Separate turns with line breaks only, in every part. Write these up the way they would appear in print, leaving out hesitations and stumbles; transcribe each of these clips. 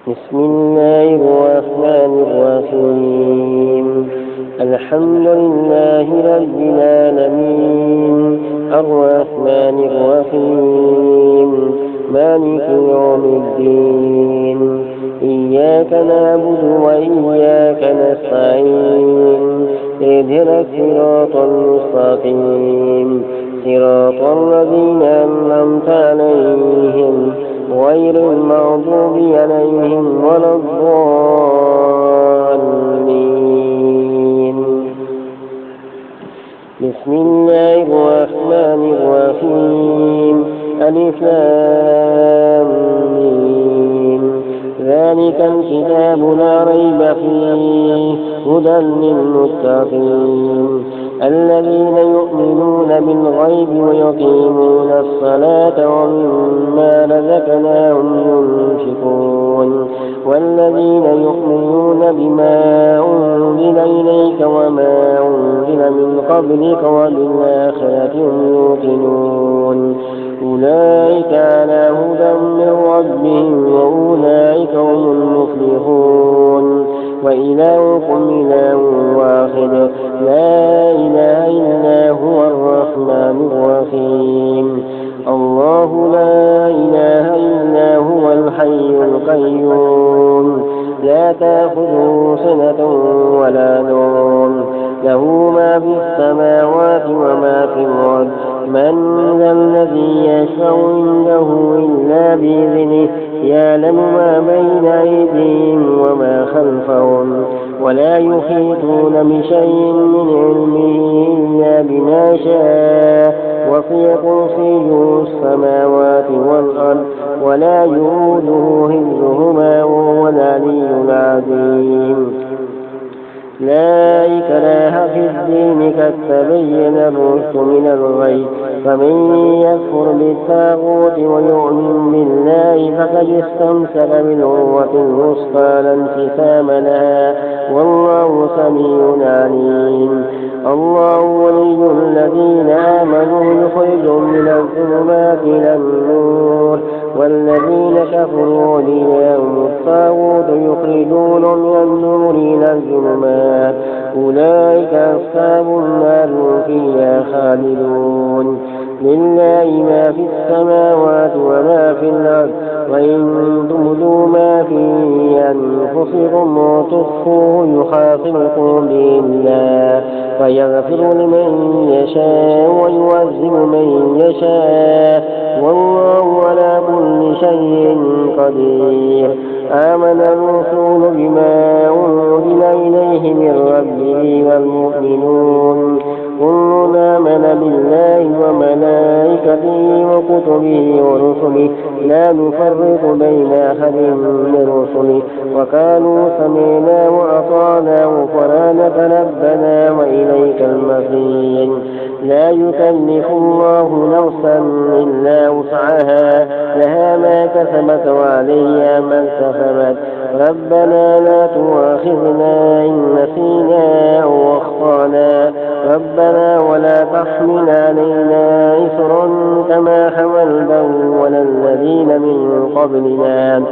بسم الله الرحمن الرحيم. الحمد لله رب العالمين الرحمن الرحيم مالك يوم الدين. إياك نعبد وإياك نستعين. اهدنا الصراط المستقيم صراط الذين أنعمت عليهم غير المغضوب عليهم ولا الضالين. بسم الله الرحمن الرحيم. ألف لام ميم. ذلك الكتاب لا ريب فيه هدى للمتقين الذين يؤمنون بالغيب ويقيمون الصلاة ومما رزقناهم ينفقون والذين يؤمنون بما أنزل إليك وما أنزل من قبلك وبالآخرة هم يوقنون أولئك على هدى من ربهم وأولئك هم المفلحون. وإلهكم إله واحد لا إله إلا هو الرحمن الرحيم. الله لا إله إلا هو الحي القيوم لا تأخذه سنة ولا نوم له ما في السماوات وما في الأرض. من ذا الذي يشفع عنده إلا بإذنه يعلم ما بين أيديهم وما خلفهم ولا يحيطون بشيء من علمه إلا بما شاء وسع كرسيه السماوات والأرض ولا يؤوده حفظهما وهو العلي العظيم. لا إكراه في الدين قد تبين الرشد من الغي فمن يكفر بالطاغوت ويؤمن بالله فقد استمسك بالعروة الوثقى لا انقسام لها والله سميع عليم. الله ولي الذين آمنوا يخرجهم من الظلمات إلى النور والذين كفروا أولياءهم الطاغوت يخرجونهم من النور إلى الظلمات أولئك أصحاب النار هم فيها خالدون. لله ما في السماوات وما في الأرض وإن تبدوا ما في أنفسكم وتخفوه يحاسبكم به الله فيغفر لمن يشاء ويعذب من يشاء والله على كل شيء قدير. آمن الرسول بما أنزل إليه من ربه والمؤمنون كل آمن بالله وملائكته وكتبه ورسله لا نفرق بين أحد من رسله وقالوا سمعنا وأطعنا غفرانك ربنا وإليك المصير. لا يكلف الله نفسا إلا وسعها لها ما كسبت وعليها ما اكتسبت ربنا لا تؤاخذنا إن نسينا أو أخطأنا ربنا ولا تحمل علينا إصرا كما حملته على الذين من قبلنا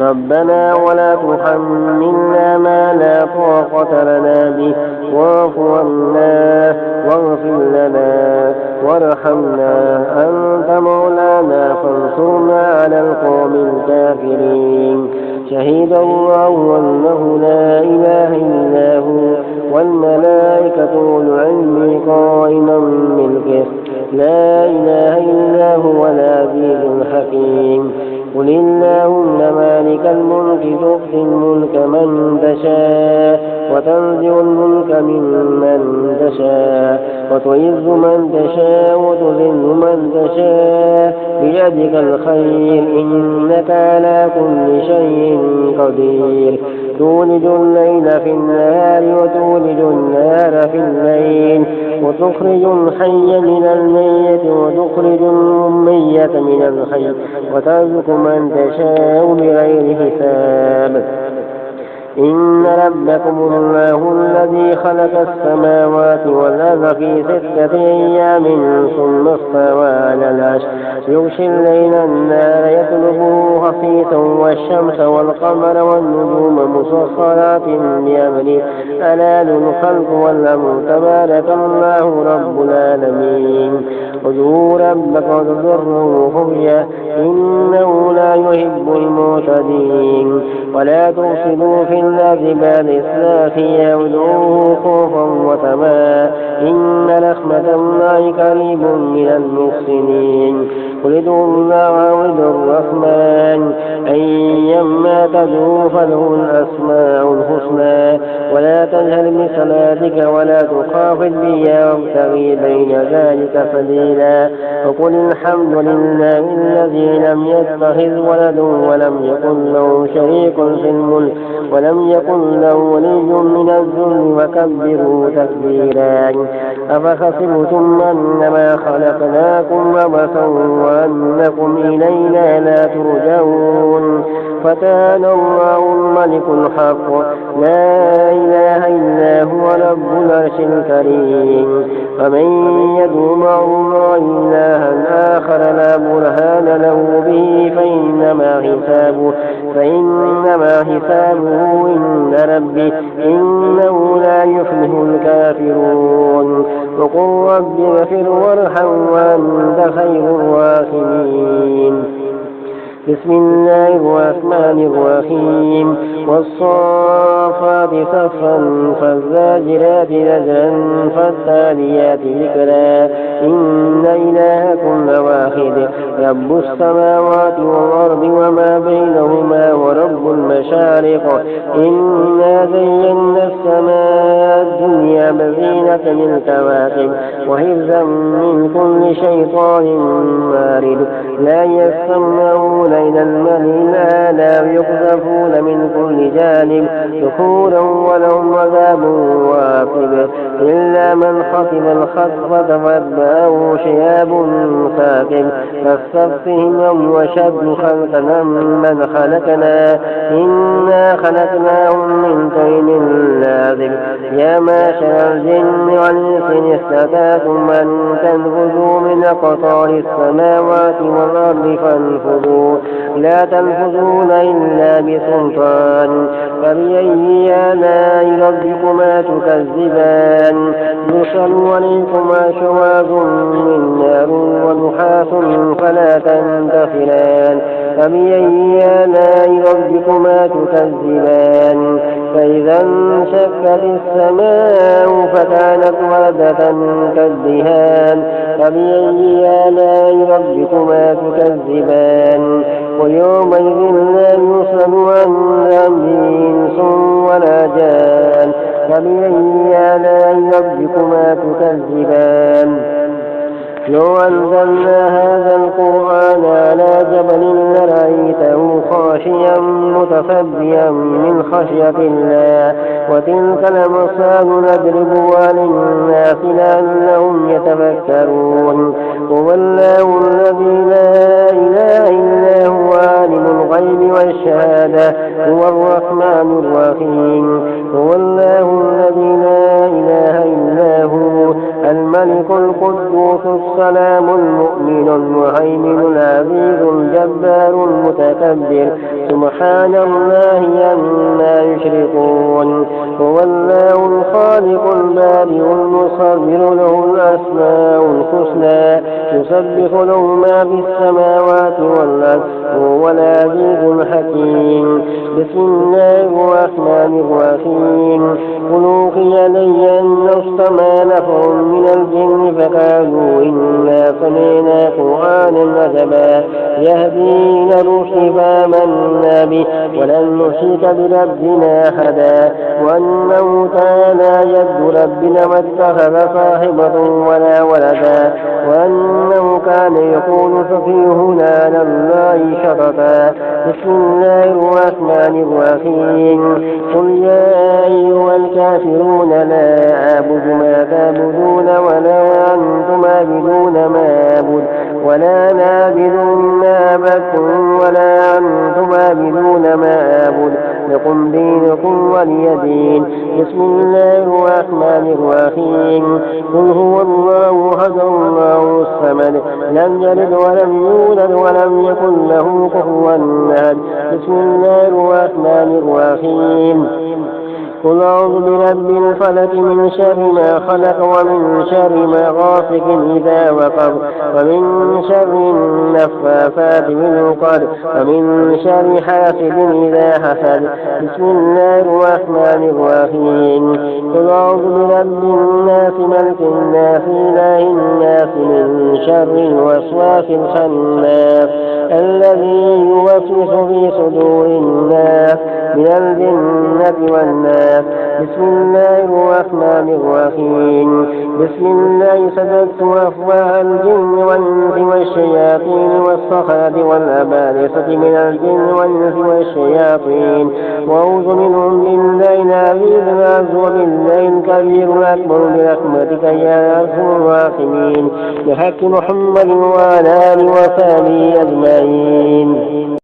ربنا ولا تحملنا ما لا طاقة لنا به واعف عنا واغفر لنا وارحمنا أنت مولانا فانصرنا على القوم الكافرين. شهد الله أنه لا إله إلا هو والملائكة والعلم قائما بالقسط لا إله إلا هو العزيز الحكيم. قل اللهم مالك الملك تؤتي الملك من تشاء وتنزع الملك ممن تشاء وتعز من تشاء وتذل من تشاء بيدك الخير إنك على كل شيء قدير. تولج الليل في النهار وتولج النهار في الليل وتخرج الحي من الميت وتخرج الميت من الحي وترزق من تشاء بغير حساب. إن ربكم الله الذي خلق السماوات والأرض في 6 أيام ثم استوى على العرش يغشي الليل النهار يطلبه حثيثا والشمس والقمر والنجوم مسخرات بأمره ألا له الخلق والأمر تبارك الله رب العالمين خذوا ربكم تضروا خفية إنه لا يحب المعتدين ولا تفسدوا في الأرض بعد إصلاحها وادعوه خوفا وطمعا إن رحمة الله قريب من المحسنين قل ادعوا الله وادعوا الرحمن أيما تدعوا فله الأسماء الحسنى ولا تجهر بصلاتك ولا تخافت بها وابتغي بين ذلك سبيلا وقل الحمد لله الذي لم يتخذ ولد ولم يكن له شريك في الملك ولم يكن له ولي من الذل وكبره تكبيرا أفحسبتم أنما خلقناكم عبثا وأنكم إلينا لا ترجعون فتعالى الله الملك الحق لا إله إلا هو رب العرش الكريم ومن يدعو مع الله إلها آخر لا برهان له به فإنما حسابه عند ربه إنه لا يفلح الكافرون وقل رب اغفر وارحم وأنت خير الراحمين بسم الله الرحمن الرحيم والصافات صفا فالزاجرات زجرا فالتاليات ذكرا إن إلهكم لواحد رب السماوات والأرض وما بينهما ورب المشارق إنا زينا السماء الدنيا بزينة للكواكب وحفظا من كل شيطان مارد لا يستمعون إلى الملء الأعلى يقذفون من كل جانب دحورا ولهم عذاب واصب إلا من خطب الخطبة فأتبعه شهاب ثاقب فاستفتهم هم أشد خلقا من خلقنا إنا خلقناهم من طين لازب يا معشر الجن والإنس إن استطعتم أن تنفذوا من أقطار السماوات والأرض فانفذوا لا تنفذون إلا بسلطان فبأي آلاء ربكما تكذبان يرسل عليكما شواظ من نار ونحاس فلا تنتصران فبأي آلاء ربكما تكذبان فإذا انشقت السماء فكانت وردة كالدهان فبأي آلاء ربكما تكذبان ويومئذ لا يسأل عن ذنبه إنس ولا جان فبأي آلاء ربكما تكذبان لو أنزلنا هذا القرآن على جبل لرأيته خاشعا متصدعا من خشية الله وتلك الأمثال نضربها للناس لعلهم يتفكرون هو الله الذي لا إله إلا هو عالم الغيب والشهادة هو الرحمن الرحيم هو الله الذي لا إله إلا هو الملك القدوس السلام المؤمن المهيمن العزيز الجبار المتكبر سبحان الله عما يشركون هو الله الخالق البارئ المصور له الأسماء الحسنى يسبح له ما في السماوات والأرض وهو العزيز الحكيم بسم الله الرحمن الرحيم قل أوحي إلي أنه استمع نفر من الجن فقالوا إنا سمعنا قرآنا عجبا يهدي إلى الرشد فآمنا به ولن نشرك بربنا أحدا وأنه تعالى جد ربنا ما اتخذ صاحبة ولا ولدا وأنه كان يقول سفيهنا على الله شططا بسم الله الرحمن الرحيم قل يا أيها الكافرون لا أعبد ما تعبدون ولا أنتم عابدون ما أعبد ولا نعبد ما عبدتم ولا أنتم عابدون ما أعبد لكم دينكم ولي دين. بسم الله الرحمن الرحيم. قل هو الله أحد الله الصمد لم يلد ولم يولد ولم يكن له كفوا أحد. بسم الله الرحمن الرحيم. قل أعوذ برب الفلق من شر ما خلق ومن شر ما غاسق إذا وقب ومن شر النفاثات في العقد ومن شر حاسد إذا حسد. بسم الله الرحمن الرحيم. قل أعوذ برب الناس ملك الناس إله الناس من شر الوسواس الخناس الذي يوسوس في صدور الناس من الجنة والناس. بسم الله الرحمن الرحيم. بسم الله سددت أفواه الجن والإنس والشياطين والصخرة والأبالسة من الجن والإنس والشياطين وأعوذ منهم بالله العزيز العز وبالله الكبير الأكبر برحمتك يا أرحم الراحمين. بحق محمد وعلى آله وصحبه أجمعين.